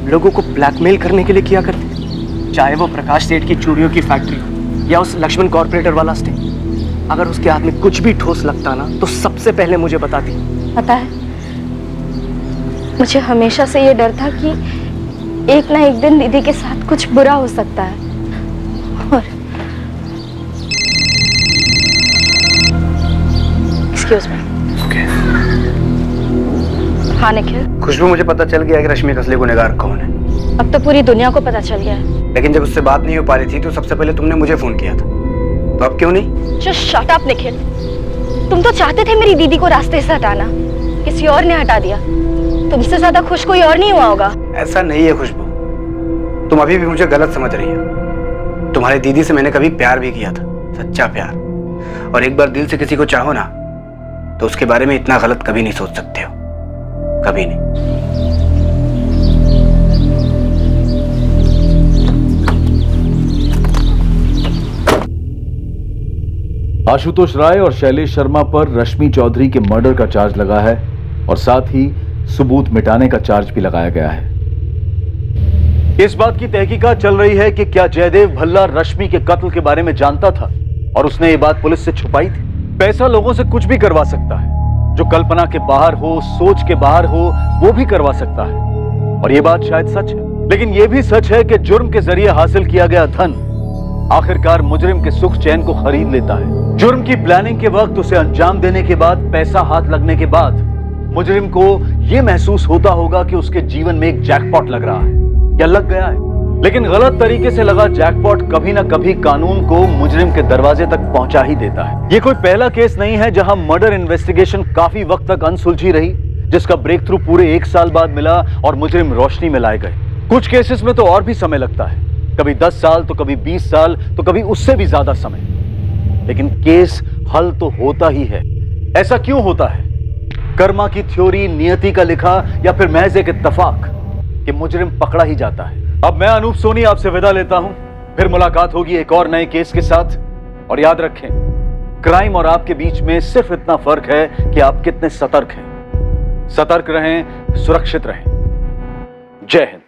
लोगों को ब्लैकमेल करने के लिए किया करती, चाहे वो प्रकाश सेठ की चूड़ियों की फैक्ट्री या उस लक्ष्मण कॉर्पोरेटर वाला स्टिंग। अगर उसके हाथ में कुछ भी ठोस लगता ना, तो सबसे पहले मुझे बताती। पता है, मुझे हमेशा से ये डर था कि एक ना एक दिन दीदी के साथ कुछ बुरा हो सकता है। और एक्सक्यूज मी। हाँ निखिल। खुशबू, मुझे पता चल गया कि रश्मि का असली गुनहगार कौन है। अब तो पूरी दुनिया को पता चल गया है। लेकिन जब उससे बात नहीं हो पा रही थी तो सबसे पहले तुमने मुझे फोन किया था, तो अब क्यों नहीं? Just shut up Nikhil. तुम तो चाहते थे मेरी दीदी को रास्ते से हटाना, किसी और ने हटा दिया। तुमसे ज्यादा खुश कोई और नहीं हुआ होगा। ऐसा नहीं है खुशबू, तुम अभी भी मुझे गलत समझ रही हो। तुम्हारी दीदी से मैंने कभी प्यार भी किया था, सच्चा प्यार। और एक बार दिल से किसी को चाहो ना, तो उसके बारे में इतना गलत कभी नहीं सोच सकते हो, कभी नहीं। आशुतोष राय और शैलेश शर्मा पर रश्मि चौधरी के मर्डर का चार्ज लगा है और साथ ही सबूत मिटाने का चार्ज भी लगाया गया है। इस बात की तहकीकात चल रही है कि क्या जयदेव भल्ला रश्मि के कत्ल के बारे में जानता था और उसने ये बात पुलिस से छुपाई थी। पैसा लोगों से कुछ भी करवा सकता है, जो कल्पना के बाहर हो, सोच के बाहर हो, वो भी करवा सकता है। और ये बात शायद सच है, लेकिन ये भी सच है कि जुर्म के जरिए हासिल किया गया धन आखिरकार मुजरिम के सुख चैन को खरीद लेता है। जुर्म की प्लानिंग के वक्त, उसे अंजाम देने के बाद, पैसा हाथ लगने के बाद मुजरिम को यह महसूस होता होगा कि उसके जीवन में एक जैकपॉट लग रहा है या लग गया है। लेकिन गलत तरीके से लगा जैकपॉट कभी ना कभी कानून को मुजरिम के दरवाजे तक पहुंचा ही देता है। ये कोई पहला केस नहीं है जहां मर्डर इन्वेस्टिगेशन काफी वक्त तक अनसुलझी रही, जिसका ब्रेक थ्रू पूरे 1 साल बाद मिला और मुजरिम रोशनी में लाए गए। कुछ केसेस में तो और भी समय लगता है, कभी 10 साल तो कभी 20 साल तो कभी उससे भी ज्यादा समय, लेकिन केस हल तो होता ही है। ऐसा क्यों होता है? कर्मा की थ्योरी, नियति का लिखा, या फिर महज एक इत्तेफाक कि मुजरिम पकड़ा ही जाता है। अब मैं अनूप सोनी आपसे विदा लेता हूं, फिर मुलाकात होगी एक और नए केस के साथ। और याद रखें, क्राइम और आपके बीच में सिर्फ इतना फर्क है कि आप कितने सतर्क हैं। सतर्क रहें, सुरक्षित रहें। जय हिंद।